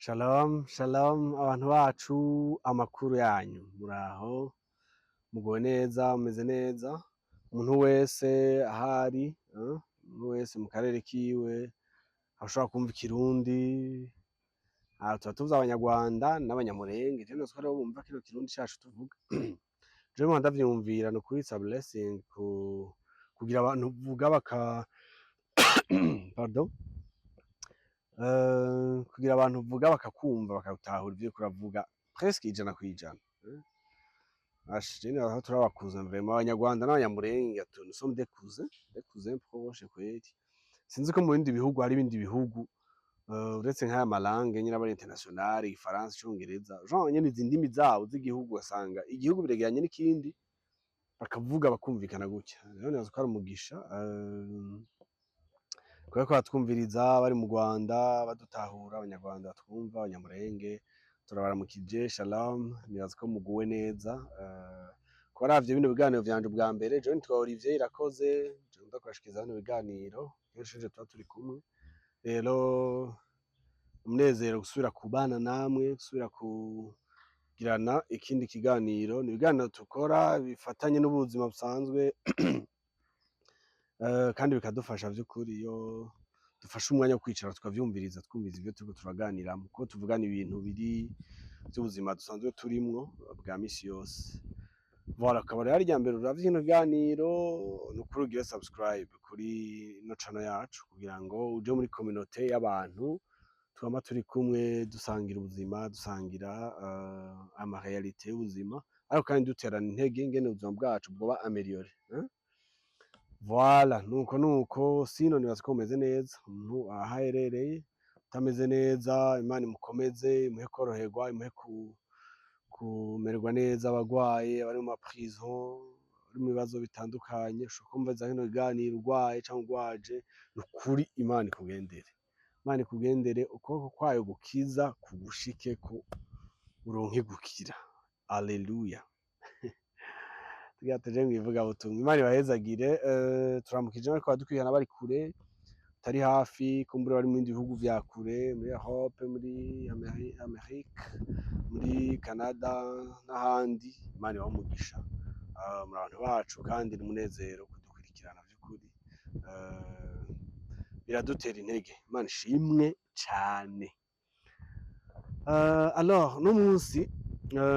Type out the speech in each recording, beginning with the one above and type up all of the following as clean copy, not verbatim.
Shalom, shalom abantu bacu, amakuru yanyu muraho, muguwe neza, mumeze neza, umuntu wese ahari, umuntu wese mu karere kiwe, ashobora kumva ikirundi, tuba tuvuze abanyarwanda n'abanyamulenge, rero natwe rero bumva kino kirundi cacu tuvuga, jewe mpora ndavyiyumvira nukuri it's a blessing kugira abantu vuga baka pardon, kugira abantu vuga bakakumva bakatahura ivyo uriko uravuga presque ijana kw'ijana. Je nibaza ko turi abakuze vraiment, abanyarwanda n'abanyamulenge nous sommes des cousins proches kweri. Sinzi ko mu bindi bihugu hari ibindi bihugu uretse nk'aya malangue nyene aba ari international, igifaransa, icongereza, genre nyene izi ndimi zabo z'igihugu ugasanga igihugu biregeranye n'ikindi bakavuga bakumvikana gutya. Rero nibaza ko ari umugisha kubera ko batwumviriza bari mu Rwanda badutahura, abanyarwanda batwumva, abanyamulenge turabaramukije, shalom, nibaza ko muguwe neza. Ku baravye bino biganiro vyanje bwa mbere, jewe nitwa Olivier Irakoze, je nkunda kubashikiriza bino biganiro kenshi tuba turi kumwe. Rero umunezero gusubira kubana namwe, gusubira kugirana ikindi kiganiro, ni ibiganiro dukora bifatanye n'ubuzima busanzwe kandi bikadufasha vy'ukuri iyo dufashe umwanya wo kwicara tukavyumviriza, twumviriza ivyo turiko turaganiramwo, kuko tuvugana ibintu biri vy'ubuzima dusanzwe turimwo bwa misi yose. Voilà, akaba rero ari iryambere uravye kino kiganiro, nukuri ugire subscribe kuri ino channel yacu kugira ngo uje muri communauté y'abantu twama turi kumwe dusangira ubuzima, dusangira ama réalité y'ubuzima, ariko kandi duterana intege ingene ubuzima bwacu bwoba amélioré. Voilà, nuko sino nibaza ko mumeze neza, umuntu aho aherereye utameze neza, Imana imukomeze, imuhe koroherwa, imuhe kumererwa neza, abagwaye, abari mu ma prison, bari mu bibazo bitandukanye, ushobora kumviriza kino kiganiro urwaye canke urwaje, nukuri Imana ikugendere. Imana ikugendere, ukuboko kwayo gukiza kugushikeko uronke gukira. Alleluia. Tugira tuje mw'ivugabutumwa. Imana ibahezagire, turamukije bariko baradukurikirana bari kure, tari hafi, kumbure bari mu bindi bihugu vya kure, muri Europe, muri Amerika, muri Canada n'ahandi. Imana ibahe umugisha, muri abantu bacu kandi n'umunezero kudukurikirana vy'ukuri, biradutera intege. Imana ishimwe cane. Alors no munsi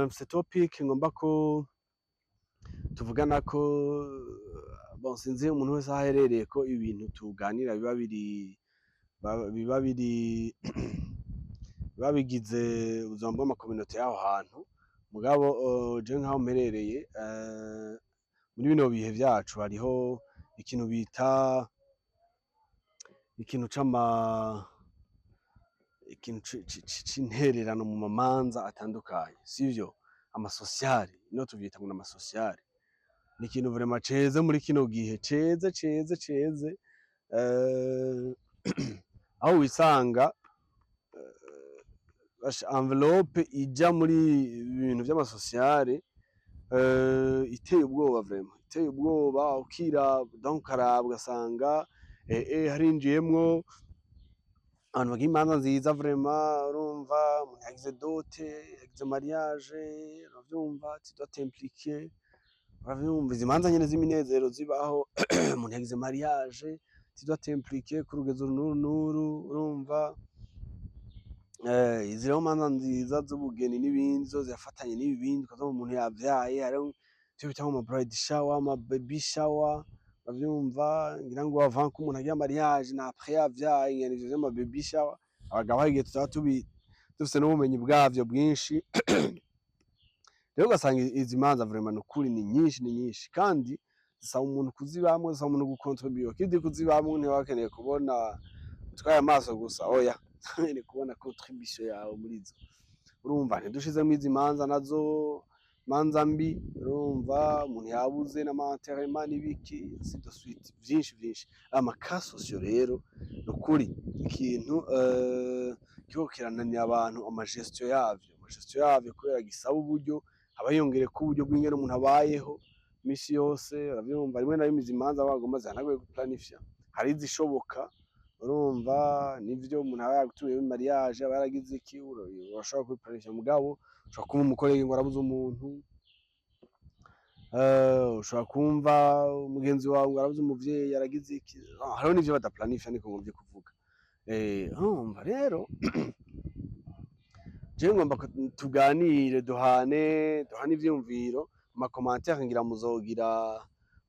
mfise topic ngomba ko tuvugana ko bon, sinzi umuntu wese aherereye ko ibintu tuganira biba bigize ubuzima bw'ama communauté y'aho hantu, mugabo jewe nk'aho mperereye muri bino bihe vyacu hariho ikintu bita ikintu c'intererano mu mamanza atandukanye, sivyo? Amasociale, ino tuvyita ngo n'amasociale. Ni ikintu vraiment ceze muri kino gihe, ceze aho wisanga envelope ija muri ibintu vy'amasociale iteye ubwoba vraiment, iteye ubwoba, ukiraba donc ukaraba ugasanga harinjiyemwo abantu bagira imanza nziza vraiment, urumva umuntu yagize dote, yagize mariage, uravyumva, tu dois t'impliquer, uravyumva izi manza nyene z'iminezero zibaho, umuntu yagize mariage, tu dois t'impliquer ku rugezo nuru nuru, urumva izi rero manza nziza z'ubugeni n'ibindi zo zirafatanye n'ibi bindi, ukazabona umuntu yavyaye, hariho ivyo bita ngo ama bride shower, ama baby shower, uravyumva, ngira ngo avant ko umuntu agira mariage na après yavyaye, ingene ivyo vy'ama baby shower, abagabo hari igihe tutaba dufise n'ubumenyi bwavyo bwinshi. Rero ugasanga izi manza vraiment nukuri ni nyinshi kandi zisaba umuntu kuzibamwo, zisaba umuntu gucontribuer, kidi kuzibamwo ntiba bakeneye kubona utwaye amaso gusa, oya ni kubona contribution yawe muri zo. Urumva ntidushizemwo izi manza nazo manza mbi, urumva umuntu yabuze n'amaterema n'ibiki ainsi de suite, vyinshi. Ama cas sociaux rero nukuri ikintu kiriko kirananira abantu amagestion yavyo kubera gisaba uburyo, haba hiyongereyeko uburyo bw'ingene umuntu abayeho misi yose, uravyumva, rimwe na rimwe izi manza bagomba zihanaguye guplanifya, hari izishoboka urumva nivyo umuntu aba yagutumiye muri mariage aba yaragize iki urashobora kubiplanisha mugabo ushobora kumva umukorege ngo arabuze umuntu ushobora kumva mugenzi wawe ngo arabuze umuvyeyi aragize iki hariho n'ivyo badaplanisha niko ngomvye kuvuga urumva rero jewe ngomba tuganire duhane ivyiyumviro mu commentaire ngira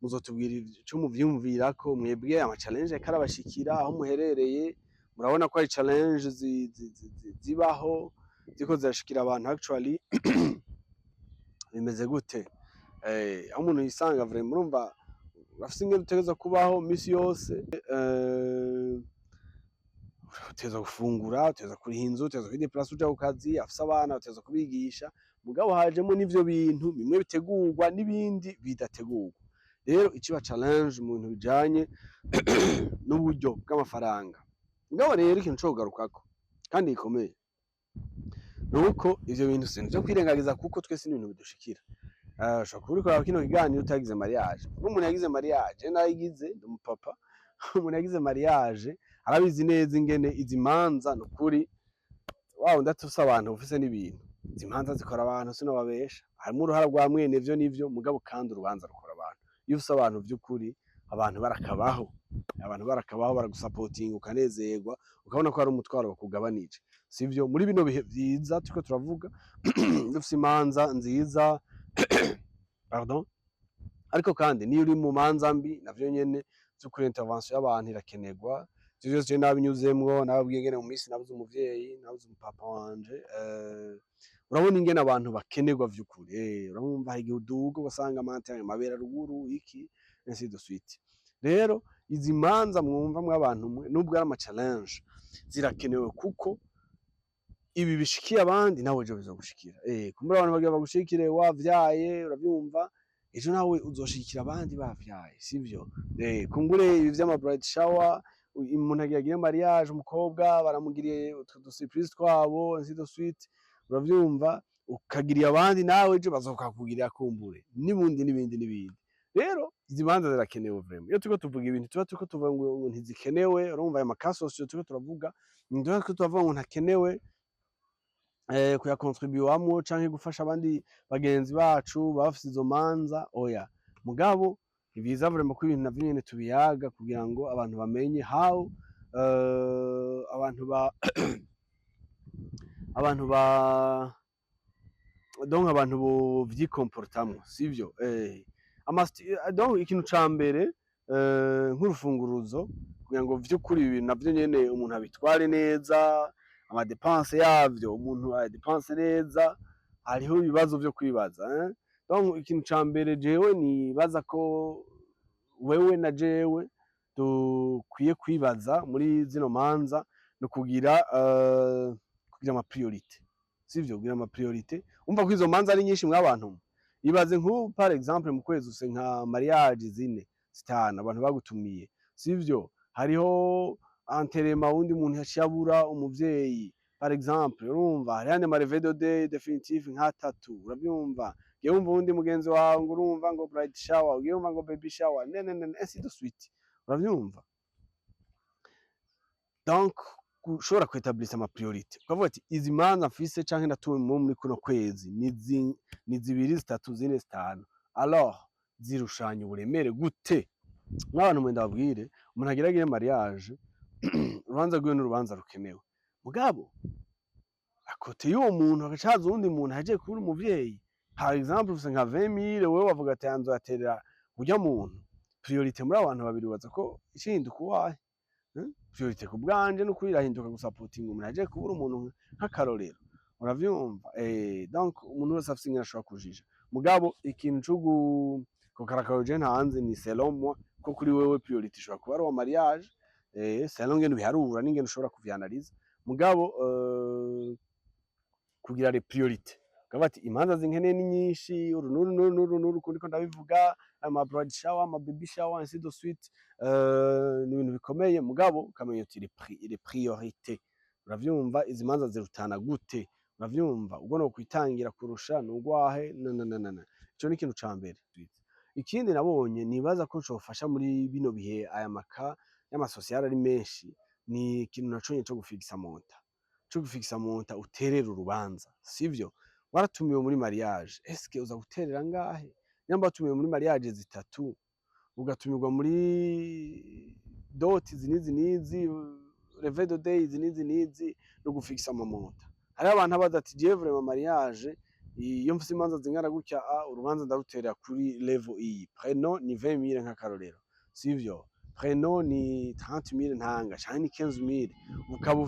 muzotubwira ico muvyumvirako mwebwe ama challenge karabashikira aho muherereye murabona ko ari challenge zibaho ziko zirashikira abantu actually bimeze gute aho umuntu yisanga vraiment murumva urafise ingene utegerezwa kubaho misi yose utegerezwa gufungura utegerezwa kuriha inzu utegerezwa kwideplace uja ku kazi afise abana utegerezwa kubigisha mugabo hajemo n'ivyo bintu bimwe bitegurwa n'ibindi bidategurwa rero iciba challenge mu bintu bijanye n'uburyo bw'amafaranga mugabo rero ikintu co kugarukako kandi gikomeye nuko ivyo bintu sinzi vyo kwirengagiza kuko twese n'ibintu bidushikira ushobora kuba uriko urakora kino kiganiro utagize mariage n'umuntu yagize mariage nayigize ndi umupapa umuntu yagize mariage arabizi neza ingene izi manza nukuri wawe ndatuse abantu ufise n'ibintu izi manza zikora abantu sinobabesha harimo uruhara rwa mwene vyo n'ivyo mugabo kandi urubanza rukora abantu iyo ufise abantu vy'ukuri abantu barakabaho baragusapotinga ukanezerwa ukabona ko hari umutwaro bakugabanije sivyo muri bino bihe vyiza turiko turavuga dufise imanza nziza pardon ariko kandi niyo uri mu manza mbi navyo nyene vy'ukuri intervention y'abantu irakenerwa ivyo vyose nabinyuzemwo nababwiye ngene mu minsi nabuze umuvyeyi nabuze umupapa wanje urabona ingene abantu bakenerwa vy'ukuri urumva hari igihe uduga ugasanga amantare amabera ruguru iki ainsi de suite rero izi manza mwumva mw'abantu nubwo ari ama challenge zirakenewe kuko ibi bishikiye abandi nawe ejo bizogushikira kumbura abantu bagira bagushikire wavyaye uravyumva ejo nawe uzoshikira abandi bavyaye sivyo kumbure ibi vy'ama bride shower umuntu agiye mariage umukobwa baramugiriye utu surprise twabo ainsi de suite uravyumva ukagiriye abandi nawe ejo bazokakugirira kumbure n'ibindi rero izi manza zirakenewe vraiment iyo turiko tuvuga ibintu turiko tuvuga ngo ntizikenewe urumva aya makaso sosiyo turiko turavuga turiko turavuga ngo ntakenewe kuyakontribuwamwo canke gufasha abandi bagenzi bacu bafise izo manza oya mugabo nivyiza vraiment ko ibintu navyo nyene tubiyaga kugira ngo abantu bamenye how abantu bovyikomportamwo sivyo donc ikintu ca mbere nk'urufunguruzo kugira ngo vy'ukuri ibintu navyo nyene umuntu abitware neza amadepense yavyo umuntu adepense neza hariho ibibazo vyo kwibaza donc ikintu ca mbere jewe nibaza ko wewe na jewe dukwiye kwibaza muri zino manza no kugira ama priorite sivyo kugira ama priorite umva ko izo manza ari nyinshi mw'abantu ibaze nk'ubu par exemple mu kwezi use nka mariage 4 5 abantu bagutumiye sivyo hariho anterema wundi muntu yaciye abura umuvyeyi par exemple urumva hari ane marivedo day definitive nka 3 urabyumva yewe umva wundi mugenzi wawe ngo urumva ngo bride shower yewe umva ngo baby shower ainsi de suite urabyumva donc ushobora kwetablisha ama priorite ukavuga ati izi manza mfise canke natuwe muri kuno kwezi ni zibiri zitatu zine zitanu alors zirushanya uburemere gute nk'abantu mwenda babwire umuntu agiragire mariage urubanza rwiwe n'urubanza rukenewe mugabo akote y'uwo muntu agacaza uwundi muntu aje kubura umuvyeyi par exemple ufise nka 20,000 wewe wavuga ati yanzo yaterera urya muntu priorite muri abantu babiri waza ko icinduka uwahe priorite ku bwanje no kwirahinduka gusapotinga umuntu aje kubura umuntu nk'akarorero uravyumva donc umuntu wese afise ingene ashobora kujija mugabo ikintu co kukarakaro je ntanze ni selon moi ko kuri wewe priorite ishobora kuba ari wa mariage selon ngene biharura n'ingene ushobora kuvyanaliza mugabo kugira les priorite ukaba ati imanza zinkene ni nyinshi uru kuriko ndabivuga ama bride shower ama baby shower ainsi de suite ni ibintu bikomeye mugabo ukamenya uti les priorités uravyumva izi manza zirutana gute uravyumva ubwo no kwitangira kurusha n'ugwahe ico ni ikintu ca mbere ikindi nabonye nibaza ko cofasha muri bino bihe aya maka y'amasosiyal ari menshi ni ikintu naco nyene co gufikisa monta, co gufikisa monta uterera urubanza, sivyo? Waratumiwe muri mariage, eske uza guterera angahe? Nyamba watumiwe muri mariage zitatu, ugatumirwa muri doti izi n'izi n'izi, leve de day izi n'izi n'izi, no gufikisa amamonta. Hariho abantu baza ati jewe vraiment mariage iyo mfise imanza zingana gutya, urubanza ndaruterera kuri level iyi, prénom ni 20 000 nk'akarorero, sivyo? Prénom ni 30 000 ntanga canke ni 15 000, ukaba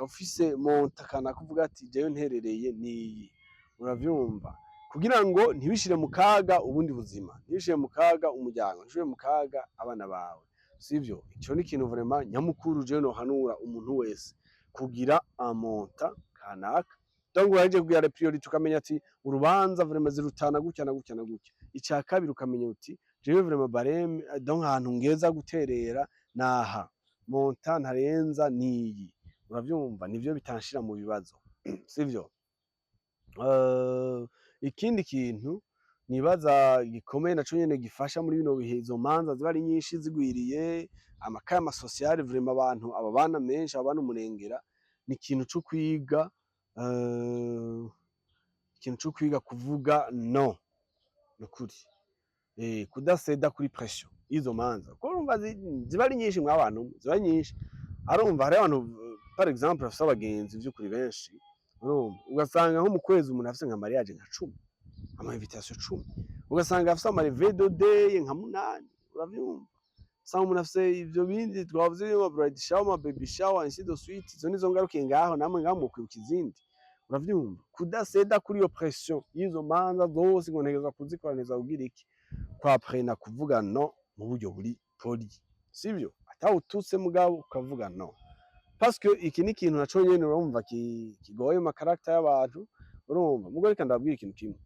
ufise monta kanaka uvuga ati jewe nterereye niyi, uravyumva? Kugira ngo ntibishire mu kaga ubundi buzima, ntibishire mu kaga umuryango, ntibishire mu kaga abana bawe, sivyo? Ico ni ikintu vraiment nyamukuru jewe nohanura umuntu wese, kugira amonta kanaka. Donc urahejeje kugira les priorités ukamenya ati urubanza vraiment zirutana gutya na gutya na gutya. Ica kabiri ukamenya uti jewe vraiment bareme donc ahantu ngeza guterera naha, monta ntarenza niyi, uravyumva? Nivyo bitanshira mu bibazo, sivyo? Ikindi kintu nibaza gikomeye naco nyene gifasha muri bino bihe, izo manza ziba ari nyinshi zigwiriye, amaka y'amasocial vraiment abantu ababana menshi, ababana umurengera, ni ikintu co kwiga, ikintu co kwiga kuvuga no, nukuri. Kudaseda kuri pression y'izo manza, kuko urumva ziba ari nyinshi mwabantu, ziba nyinshi. Arumva hariho abantu par exemple bafise abagenzi vy'ukuri benshi, urumva? Ugasanga nko mu kwezi umuntu afise nka mariage nka 10, ama invitation 10, ugasanga afise ama leve de day nka 8, uravyumva? Usanga umuntu afise ivyo bindi twavuze, ama bride shower, ama baby shower, ainsi de suite, izo nizo ngarukiye ngaho, namwe ngaho mukwibuka izindi, uravyumva? Kudaseda kuri iyo pression y'izo manza zose ngo ntegerezwa kuzikora, ntegerezwa kugira iki, kwaprena kuvuga no mu buryo buri poli, sivyo? Atawututse mugabo ukavuga no, parce que iki ni ikintu naco nyene urumva kigoye mu caractère y'abantu, urumva? Mugo reka ndababwira ikintu kimwe,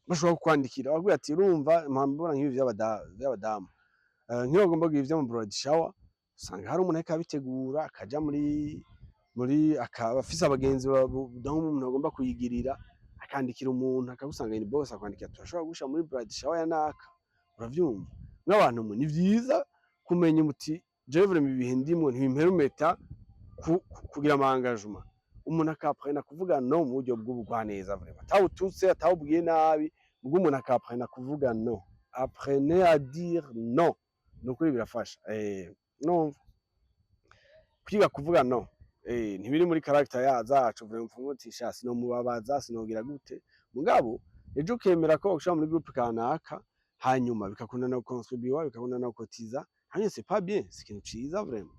bashobora kukwandikira bakubwira ati urumva mpambura nk'ibi vy'abadamu, nk'iyo bagomba kugira ivyo mu bride shower, usanga hari umuntu ariko abitegura akaja akaba afise abagenzi donc umuntu agomba kuyigirira, akandikira umuntu akagusanga ni boss, akwandikira turashobora gushira muri bride shower ya naka, uravyumva? Nk'abantu mwe ni vyiza kumenya muti jewe vraiment ibihe ndimwo ntibimperumeta kugira ama engagement, umuntu akaprena kuvuga no mu buryo bw'ubugwaneza vraiment, atawututse atawubwiye nabi, ubwo umuntu akaprena kuvuga no. Apprenez à dire non, nukuri birafasha. Numva kwiga kuvuga no, ntibiri muri caractère zacu vraiment, mvuga uti sha sinomubabaza, sinogira gute, mugabo ejo ukemera ko ushira muri groupe kanaka, hanyuma bikakunda contribuer, bikakunda kotiza, hanyuma c'est pas bien, c'est ikintu ciza vraiment.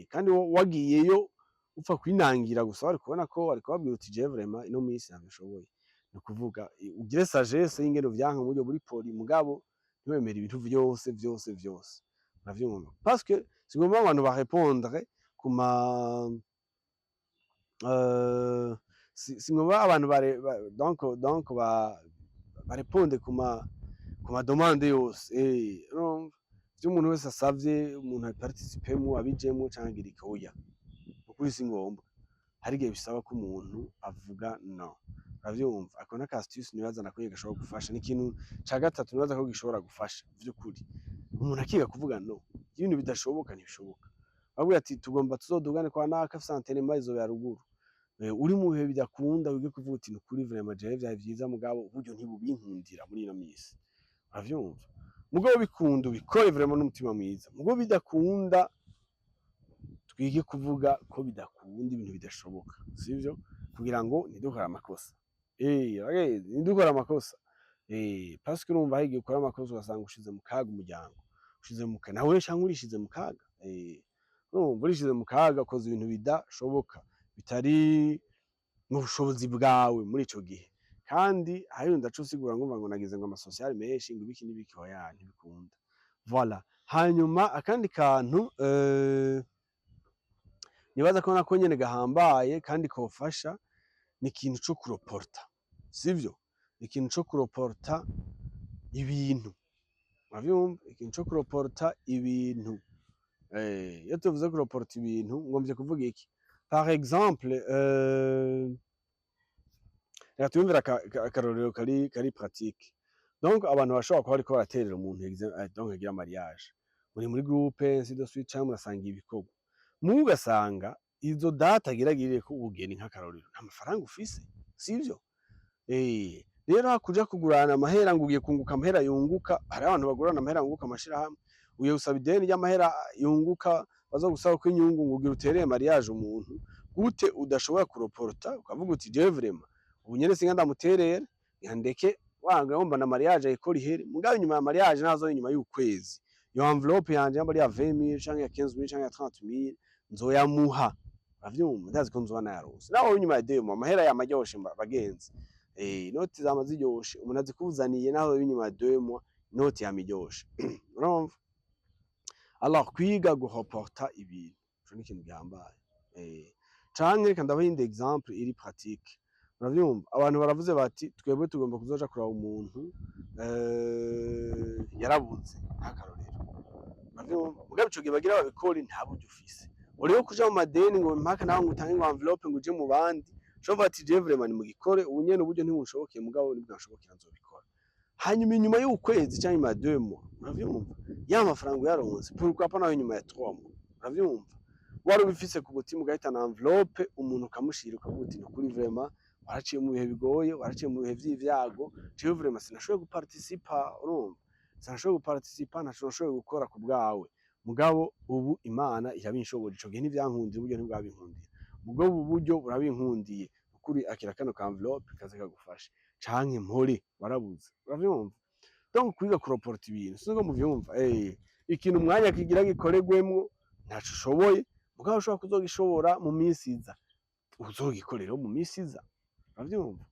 Kandi wagiyeyo upfa kwinangira gusa, wari kubona ko wari kubabwira uti jewe vraiment ino minsi ntabishoboye, ni ukuvuga ugire sagesse y'ingene uvyanka mu buryo buri poli, mugabo ntiwemere ibintu vyose, uravyumva? Parce que sigomba abantu barépondre singomba abantu donc bareponde ku ma demande yose, urumva? Ivyo umuntu wese asavye umuntu abiparticipemwo, abijemwo canke agira iki, oya, nukuri si ngombwa. Hari igihe bisaba ko umuntu avuga no, uravyumva? Ako naka astuce nibaza nako nyene gashobora gufasha, ni ikintu ca gatatu nibaza ko gishobora gufasha vy'ukuri, umuntu akiga kuvuga no, iyo ibintu bidashoboka ntibishoboka. Bakubwira ati tugomba tuzodugane kwa naka afise enterrement izobera ruguru, uri mu bihe bidakunda wige kuvuga uti nukuri vraiment jewe vyari vyiza, mugabo uburyo ntibubinkundira muri ino misi, uravyumva? Mugabo bikunda ubikore vraiment n'umutima mwiza, mugabo bidakunda twige kuvuga ko bidakunda, ibintu bidashoboka, sivyo? Kugira ngo ntidukore amakosa, ntidukore amakosa, parce que urumva hari igihe ukora amakosa ugasanga ushize mu kaga umuryango, ushize mu kaga nawe canke urishize mu kaga, urumva urishize mu kaga, ukoze ibintu bidashoboka, bitari mu bushobozi bwawe muri ico gihe, kandi hariho ndaca usigura ngo nagize ngo amasocial menshi ngo ibiki n'ibiki, oya ntibikunda, voilà. Hanyuma akandi kantu nibaza ko nako nyene gahambaye kandi kofasha, ni ikintu co kuroporta, sivyo? Ikintu co kuroporta ibintu, uravyumva? Ikintu co kuroporta ibintu, iyo tuvuze kuroporta ibintu ngomvye kuvuga iki? Par exemple, reka twiyumvire akarorero kari pratique. Donc abantu bashobora kuba bariko baraterera umuntu donc agira mariage, muri groupe ainsi de suite canke murasangiye ibikorwa, muga ugasanga izo data agiragiriyeko ubugeni nk'akarorero nta mafaranga ufise, sivyo? Rero hakuja kugurana amahera ngo ugiye kunguka amahera yunguka, hariho abantu bagurana amahera yunguka amashirahamwe, ugiye gusaba ideni ry'amahera yunguka bazogusabako inyungu ngo ugire utereye mariage umuntu, gute udashobora kuroporta ukavuga uti jewe vraiment ubu nyene singa ndamuterera, ndeke wanga wumva na mariage ayikora ihere, mugabo inyuma ya mariage nazo inyuma y'ukwezi iyo enveloppe yanje yaba ari ya 20 000 canke ya 15 000 canke ya 30 000 nzoyamuha, uravyumva ndazi ko nzoba nayaronse. Naho inyuma ya demo amahera yamaryoshe bagenzi, inoti zama ziryoshe umuntu azikuzaniye naho inyuma ya demo inoti yamiryoshe urumva. Alors kwiga gureporta ibintu ico ni ikintu gihambaye, canke reka ndabaha indi exemple iri pratique. Uravyumva abantu baravuze bati twebwe tugomba kuzoja kuraba umuntu yarabuze nk'akarorero, uravyumva mugabo ico gihe bagira babikore nta buryo ufise, uriho kuja mu madeni ngo mpaka nawe ngo utange ngo enveloppe ngo uje mu bandi, ushobora ati jewe vraiment nimugikore ubu nyene uburyo ntibunshobokiye mugabo nibwanshobokera nzobikora, hanyuma inyuma y'ukwezi canke inyuma ya 2 mois, uravyumva ya mafaranga uyaronse pourquoi pas naho inyuma ya 3 mois, uravyumva wari ubifise ku mutima ugahitana enveloppe umuntu ukamushira ukavuga uti nukuri vraiment waraciye mu bihe bigoye, waraciye mu bihe vy'ivyago, jewe vraiment sinashoboye guparticipa, urumva sinashoboye guparticipa, ntaco nashoboye gukora ku bwawe, mugabo ubu Imana irabinshoboje, ico gihe ntivyankundiye uburyo ntibwabinkundira, mugabo ubu buryo burabinkundiye, ukuri akira kano ka enveloppe kaze kagufashe, canke mpore warabuze, uravyumva. Donc kwiga kuroporta ibintu sinzi ko muvyumva, ikintu umwanya kigira gikoregwemwo ntaco ushoboye, mugabo ushobora kuzogishobora mu minsi iza, uzogikorera mu minsi iza, uravyumva.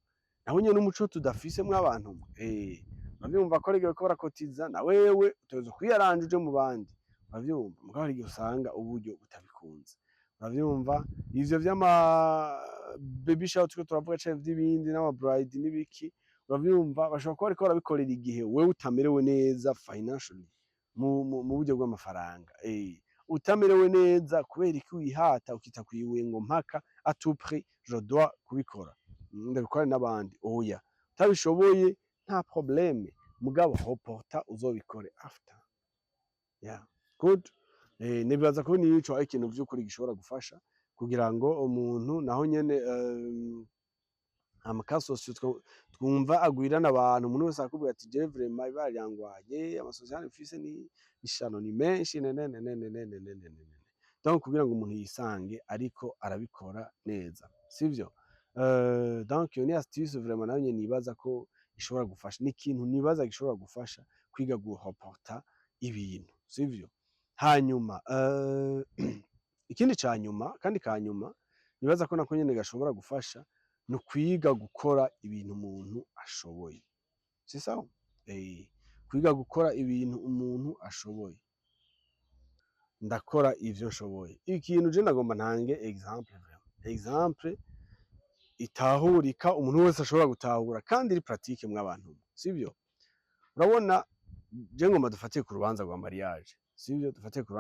Naho nyene n'umuco tudafise mw'abantu, uravyumva ko arigihe bariko barakotiza na wewe utegerezwa kwiyaranja uje mu bandi, uravyumva mugabo hari igihe usanga uburyo butabikunze, uravyumva. Ivyo vy'ama baby shower turiko turavuga canke vy'ibindi n'ama bride n'ibiki, uravyumva bashobora kuba bariko barabikorera igihe wewe utamerewe neza financially mu buryo bw'amafaranga, utamerewe neza kubera iki wihata ukita kwiwe ngo mpaka à tout prix je dois kubikora ndabikora n'abandi, oya utabishoboye nta probleme mugabo reporta uzobikore after, yeah good. Nibaza ko nico ari ikintu vy'ukuri gishobora gufasha kugira ngo umuntu naho nyene amakasosio twumva agwirana abantu, umuntu wese akubwira ati jewe vraiment ibara ryangwaye amasosiyete mfise ni ishano ni menshi donc kugira ngo umuntu yisange ariko arabikora neza, sivyo? Donc iyo ni astuce vraiment nayo nyene nibaza ko ishobora gufasha, ni ikintu nibaza gishobora gufasha kwiga gureporta ibintu, sivyo? Hanyuma ikindi ca nyuma kandi ka nyuma nibaza ko nako nyene gashobora gufasha no kwiga gukora ibintu umuntu ashoboye, c'est ça? Kwiga gukora ibintu umuntu ashoboye, ndakora ivyo nshoboye. Ikintu je nagomba ntange exemple itahurika umuntu wese ashobora gutahura kandi iri pratique mw'abantu, sivyo? Urabona je ngomba dufatiye ku rubanza rwa mariage, sivyo? Dufatiye ku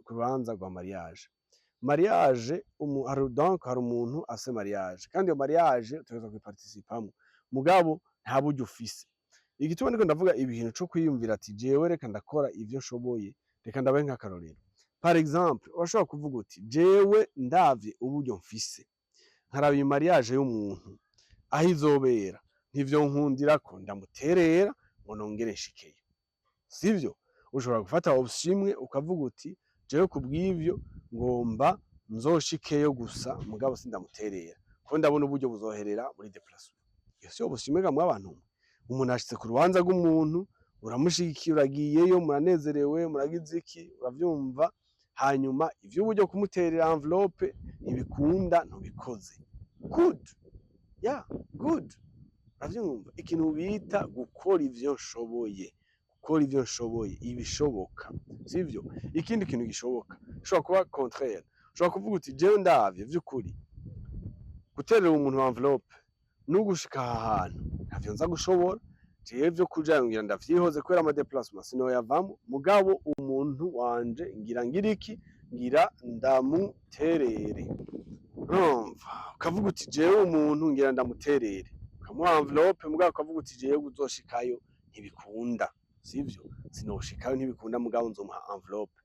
rubanza rwa mariage. Mariage hari umuntu afise mariage kandi iyo mariage utegerezwa kuyiparticipamwo, mugabo nta buryo ufise. Igituma ndiko ndavuga ibintu co kwiyumvira ati jewe reka ndakora ivyo nshoboye, reka ndabahe nk'akarorero. Par exemple urashobora kuvuga uti jewe ndavye uburyo mfise nkaraba iyo mariage y'umuntu aho izobera ntivyonkundira ko ndamuterera ngo nongere nshikeyo, sivyo? Ushobora gufata option imwe ukavuga uti jewe kubw'ivyo ngomba nzoshikeyo gusa mugabo sindamuterera ko ndabona uburyo buzoherera muri déplacement. Iyo si option imwe mw'abantu, umuntu ashitse ku rubanza rw'umuntu uramushigikiye, uragiyeyo muranezerewe muragize iki, uravyumva, hanyuma ivyo uburyo kumuterera enveloppe ntibikunda ntubikoze, good, yeah good, uravyumva. Ikintu bita gukora ivyo nshoboye, gukora ivyo nshoboye ibishoboka, sivyo? Ikindi kintu gishoboka ushobora kuba contraire, ushobora kuvuga uti jewe ndavye vy'ukuri guterera umuntu enveloppe n'ugushika aha hantu ntavyo nza gushobora, jewe vyo kuja ngira ndavyihoze kubera ama déplacement sinoyavamwo, mugabo umuntu wanje ngira iki, ngira ndamuterere, urumva? Ukavuga uti jewe umuntu ngira ndamuterere, ukamuha enveloppe mugabo ukavuga uti jewe uzoshikayo ntibikunda, sivyo sinoshikayo ntibikunda mugabo nzomuha envelope.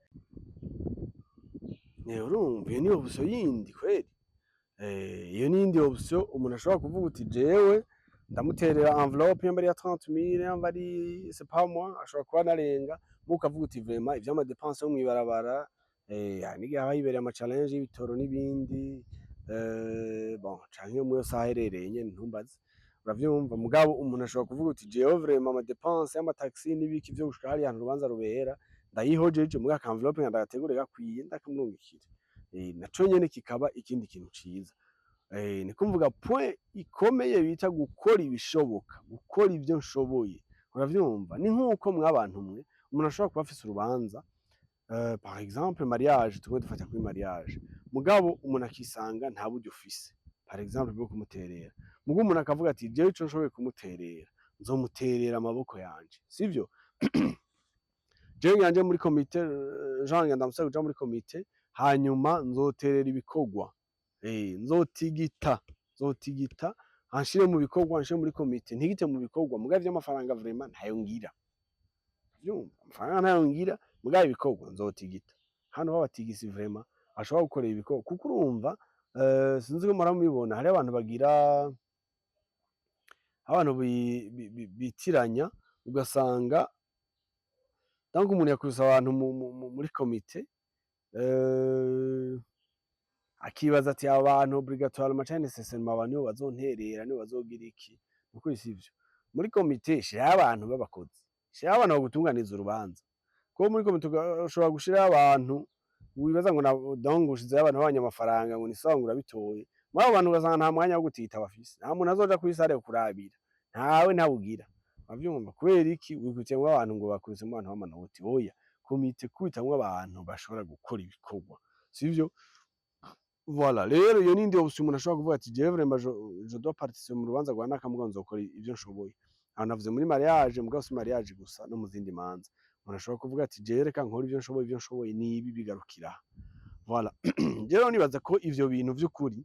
Urumva iyo ni option yindi kweli. Iyo n'iyindi option umuntu ashobora kuvuga uti jewe ndamuterera envelope yamba ari ya 30 000 yamba ari c'est pas moi, ashobora kuba narenga mukavuga uti vraiment ivy'ama dépenses yo mwibarabara n'igihe haba hibereye ama challenge y'ibitoro n'ibindi bon canke mu yose aherereye nyene ntumbaze uravyumva. Mugabo umuntu ashobora kuvuga uti jewe vraiment ama dépenses y'ama taxi n'ibiki vyo gushika hariya hantu urubanza rubera ndayihojeje mu ka envelope ndagategure gakwiye ndakamurungikira. Naco nyene kikaba ikindi kintu ciza. Ni kumvuga point ikomeye bita gukora ibishoboka, gukora ivyo nshoboye, uravyumva. Ni nkuko mwabantu mwe umuntu ashobora kuba afise urubanza par exemple mariage, tumwe dufata kuri mariage, mugabo umuntu akisanga nta buryo ufise par exemple bwo kumuterera, mugabo umuntu akavuga ati jewe ico nshoboye kumuterera nzomuterera amaboko yanje, sivyo jewe nganje muri komite Jean ngenda musaba kuja muri komite hanyuma nzoterera ibikorwa nzotigita anshire mu bikorwa, anshire muri komite ntigite mu bikorwa, mugabo vy'amafaranga vraiment ntayo ngira, vyumva amafaranga ntayo ngira, mugabo ibikorwa nzotigita. Hano babatigisi vraiment ashobora gukorera ibikorwa kuko urumva sinzi ko muramubibona, hari abantu bagira abantu bitiranya ugasanga donc umuntu yakubise abantu muri komite akibaza ati abantu obligatoirement cyane nécessairement abantu nibo bazonterera nibo bazogira iki, nuko sivyo. Muri komite shira abantu b'abakozi, shira abantu bagutunganiza urubanza, ko muri komite ushobora gushira abantu wibaza ngo donc ushize abantu b'abanyamafaranga ngo ni sawa ngo urabitoye, muri abo bantu ugasanga nta mwanya wo gutita bafise, nta muntu azoja kuri sare kurabira, ntawe ntabugira, bavyumva kubera iki wikutiyemwo abantu ngo bakubisemo abantu b'amanoti. Oya, komite kubitamwo abantu bashobora gukora ibikorwa, sivyo. Voilà, rero iyo nindi option umuntu ashobora kuvuga ati jewe vraiment je dois participer mu rubanza rwa nakamuga nzokora ivyo nshoboye. Aho navuze muri mariage, mugabo si mariage gusa no mu zindi manza umuntu ashobora kuvuga ati jewe reka nkora ivyo nshoboye nibi bigarukira. Voilà, rero nibaza ko ivyo bintu vy'ukuri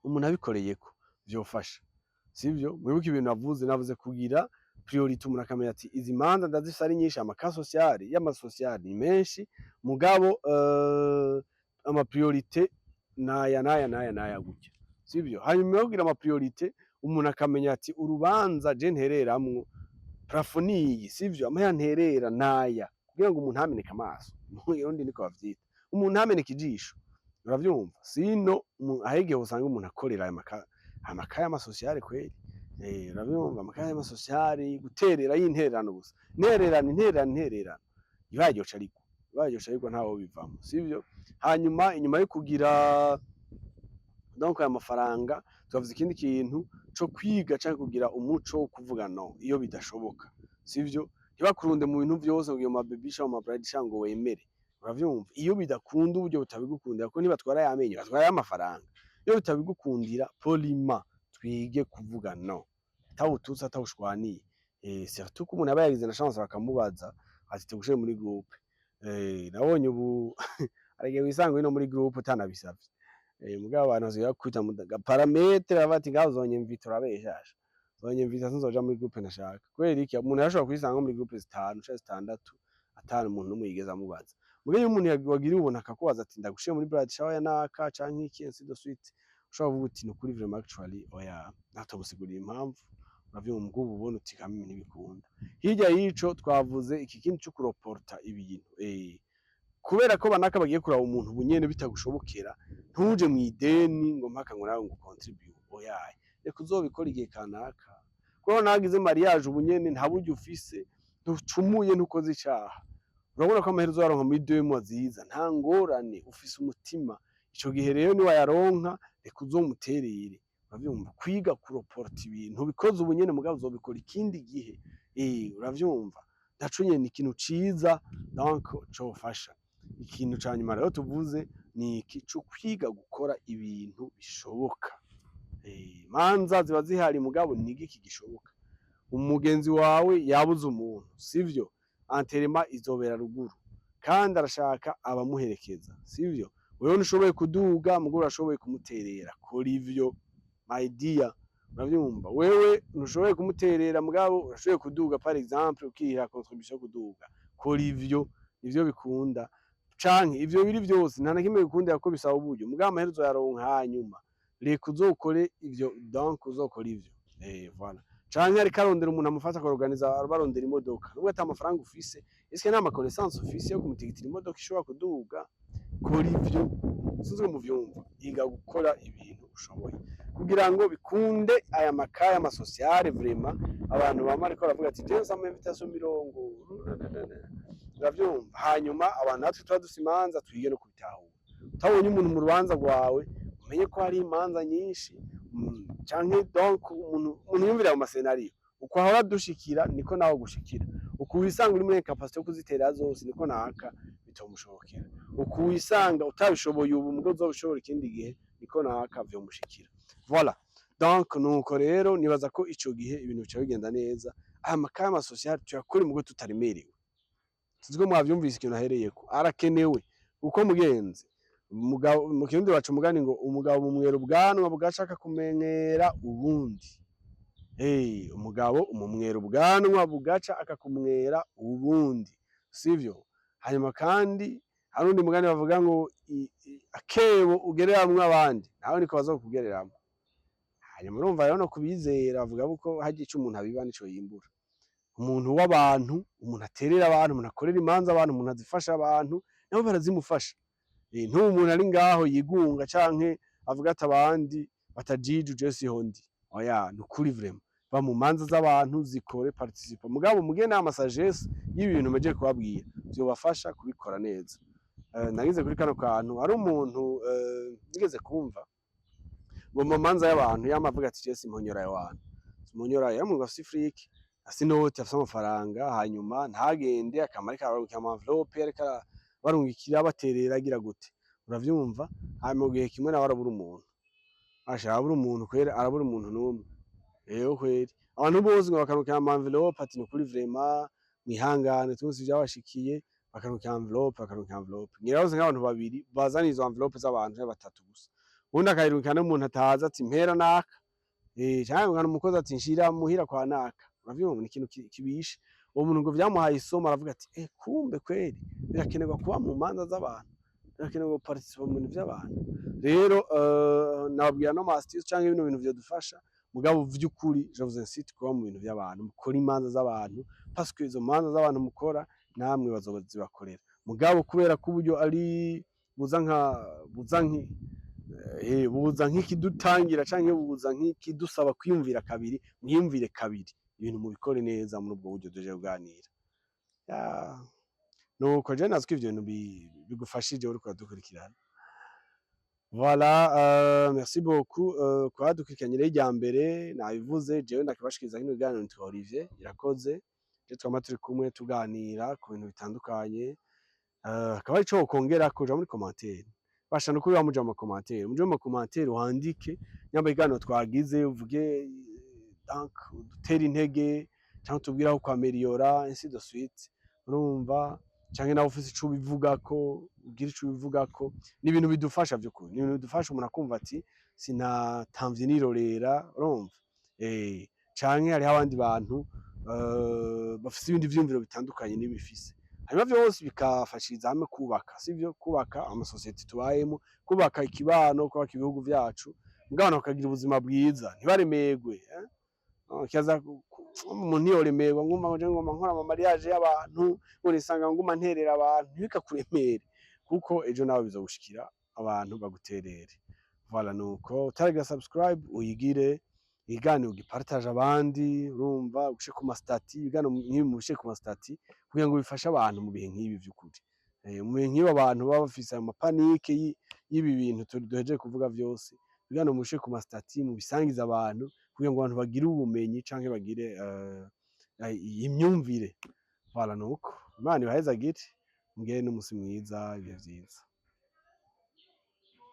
umuntu abikoreyeko vyofasha, sivyo. Mwibuke ibintu navuze kugira priority, umuntu akamenya ati izi manza ndazifise ari nyinshi, amaka sociale y'amasociale ni menshi, mugabo ama priorité naya gutya, sivyo. Hanyuma yo kugira ama priorité umuntu akamenya ati urubanza je ntereramwo plafoniyi, sivyo, amaya nterera naya, kugira ngo umuntu ameneke amaso, urundi niko bavyita, umuntu ntameneke ijisho, uravyumva. Sino ahegeye usanga umuntu akorera amaka y'amasociale kweli, uravyumva, amaka y'amasociale guterera y'intererano gusa, intererano ibaryoca ariko ntawo bivamo, sivyo. Hanyuma inyuma yo kugira donc aya mafaranga tubavuze ikindi kintu co kwiga canke kugira umuco wo kuvuga no iyo bidashoboka, sivyo. Ntibakurunde mu bintu vyose ngo ma baby shower ma bride shower ngo wemere, uravyumva. Iyo bidakunda uburyo butabigukundira ko nibatwara yamenye batwara y'amafaranga, iyo bitabigukundira polima twige kuvuga no atawututse atawushwaniye. Surtout ko umuntu aba yagize na chance bakamubaza ati tugushire muri groupe. Nabonye ubu arege wisanga ino muri groupe utanabisavye, mugabo abantu baziga kwita mu parametre bati ngaho uzonyemvita urabeshasha, uzonyemvita sinzoja muri groupe nashaka. Kubera iki umuntu yashobora kwisanga muri groupe 5 canke 6 atanu umuntu numwe yigeze amubaza. Mugihe iyo umuntu wagira ubona akakubaza ati ndagushiye muri bride shower ya naka canke iki ainsi de suite, ushobora kuvuga uti no kuri vraiment actually oya natobusigurira impamvu, uravyumva ubwo ubona uti kamwe ntibikunda. Hirya yico twavuze iki kintu cyo kuroporta ibintu, kubera ko banaka bagiye kuraba umuntu bunyene bitagushobokera, ntuje mu ideni ngo mpaka ngo nawe ngo contribute, oya reka uzobikora igihe kanaka, kuko nagize mariage ubunyene nta buryo ufise, ntucumuye ntukoze icaha, urabona ko amaherezo yaronka muri 2 mois ziza nta ngorane, ufise umutima. Ico gihe rero ni wayaronka reka uzomuterere, uravyumva. Kwiga kuroporta ibintu bikoze ubunyene mugabo uzobikora ikindi gihe, uravyumva. Naco nyene ni ikintu ciza donc cofasha. Ikintu ca nyuma rero tuvuze ni iki cyo kwiga gukora ibintu bishoboka. Manza ziba zihari mugabo ni iki gishoboka. Umugenzi wawe yabuze umuntu, sivyo, anterema izobera ruguru kandi arashaka abamuherekeza, sivyo. Wewe ntushoboye kuduga mugabo urashoboye kumuterera, kora ivyo my dear, uravyumva wewe ntushoboye kumuterera mugabo urashoboye kuduga par exemple ukihira contribution kuduga kora ivyo bikunda canke ivyo biri vyose nta na kimwe bikundira ko bisaba uburyo mugabo amaherezo yaronka hanyuma reka uzokore ivyo donc uzokora ivyo voilà canke ariko arondera umuntu amufasha akaorganiza barondera imodoka nubwo ata amafaranga ufise ese nta connaissance ufise yo kumutigitira imodoka ishobora kuduga kora ivyo sinzi mu vyumva iga gukora ibintu ushoboye kugira ngo bikunde aya makaya amasociale vraiment abantu bama ariko baravuga ati je nsama invitation mirongo uravyumva hanyuma abantu natwe tuba dufise imanza twige no kubitahura utabonye umuntu mu rubanza rwawe umenye ko hari imanza nyinshi canke donc umuntu yumvira mu masenario uko ahora dushikira niko nawe gushikira uko wisanga uri muri capacité yo kuzitera zose niko naka bitomushobokera uko wisanga utabishoboye ubu mugo uzobishobora ikindi gihe niko naka vyo mushikira voilà donc nuko rero nibaza ko ico gihe ibintu bica bigenda neza aya makaya amasociale tuyakora mugo tutaremerewe sizwe mwavyumvise ikintu ahereyeko arakenewe uko mugenzi umugabo mu kirundi baca umugani ngo umugabo mumwera ubwanwa bugashaka kumenyera ubundi umugabo umumwera ubwanwa bugaca akakumwera ubundi sivyo hanyuma kandi hari undi mugani bavuga ngo akebo ugereramwo abandi nawe niko bazokugereramwo hanyuma urumva rero no kubizera bavuga ko hagiye ico umuntu abiba nico yimbura umuntu w'abantu umuntu aterera abantu umuntu akorera imanza abantu umuntu azifasha abantu nabo barazimufasha ntubu umuntu ari ngaho yigunga canke avuga ati abandi batajijuje sihondi oya nukuri vraiment ba mu manza z'abantu zikore participe mugabo mugene amasagesse y'ibintu meje kubabwira byobafasha kubikora neza nagize kuri kano kantu ari umuntu nigeze kumva ngo mu manza y'abantu yamavuga ati je simponyora y'abantu simponyora y'amuntu afite friki asinote afite amafaranga hanyuma ntagende akamari kabaruka ama envelope areka barungikira baterera agira gute uravyumva hanyuma gihe kimwe nawe arabura umuntu arabura umuntu kwera arabura umuntu numwe kweri abantu bose ngo bakarukira ama envelope ati no kuri vraiment mwihangane twese byabashikiye bakarukira envelope nyirabuze nk'abantu babiri bazana izo envelope z'abantu batatu gusa ubundi akayirukana n'umuntu ataza ati mpera naka cyangwa umukozi ati nshira muhira kwa naka uravyumva ni ikintu kibishe uwo muntu ngo vyamuhaye isomo aravuga ati kumbe kweri birakenerwa kuba mu manza z'abantu birakenerwa participer mu bintu by'abantu rero nababwira no masters canke ibintu bintu vyodufasha mugabo vy'ukuri je vous incite kuba mu bintu by'abantu mukora imanza z'abantu parce que izo manza z'abantu mukora namwe bazozibakorera mugabo kubera ko uburyo ari buza nk'ikidutangira canke buza nk'ikidusaba kwiyumvira kabiri mwiyumvire kabiri ibintu mubikore neza muri ubwo buryo tuje kuganira nuko je naziko ivyo bintu bigufashije uriko uradukurikirana voilà merci beaucoup kwa dukurikiranye rya mbere nabivuze jewe ndakibashikiriza kino biganiro nitwa Olivier irakoze je twama turi kumwe tuganira ku bintu bitandukanye akaba ari cyo kongera kuja muri commentaire basha no kuba muja mu commentaire muje mu commentaire wandike nyamba iganiro twagize uvuge donc dutera intege cyangwa tubwira aho kwameliora ainsi de suite urumva canke nawe ufise ico bivuga ko ugira ico bivuga ko ni ibintu bidufasha by'ukuri ni ibintu bidufasha umuntu akumva ati sinatamvye nirorera urumva canke hari abandi bantu bafise ibindi vyumviro bitandukanye n'ibifise hanyuma vyose bikafashiriza hamwe kubaka sivyo kubaka amasosiyete tubayemo kubaka ikibano kubaka ibihugu vyacu mugabana bakagira ubuzima bwiza ntibaremegwe kiaza umuntu yoremerwa nguma nkora ama mariage y'abantu urisanga nguma nterera abantu ntibikakuremere kuko ejo nawe bizogushikira abantu baguterere voilà nuko utaragira subscribe uyigire igane ugipartage abandi urumva ugushe ku mastati igane nk'ibi mu bishe ku mastati kugira ngo bifashe abantu mu bihe nk'ibi by'ukuri mu bihe nk'ibi abantu baba bafise ama panique y'ibi bintu duhejeje kuvuga vyose igane mu bishe ku mastati mu bisangiza abantu kugira ngo abantu bagire ubumenyi canke bagire imyumvire voilà nuko Imana ibahezagire mugire n'umusi mwiza ibihe vyiza.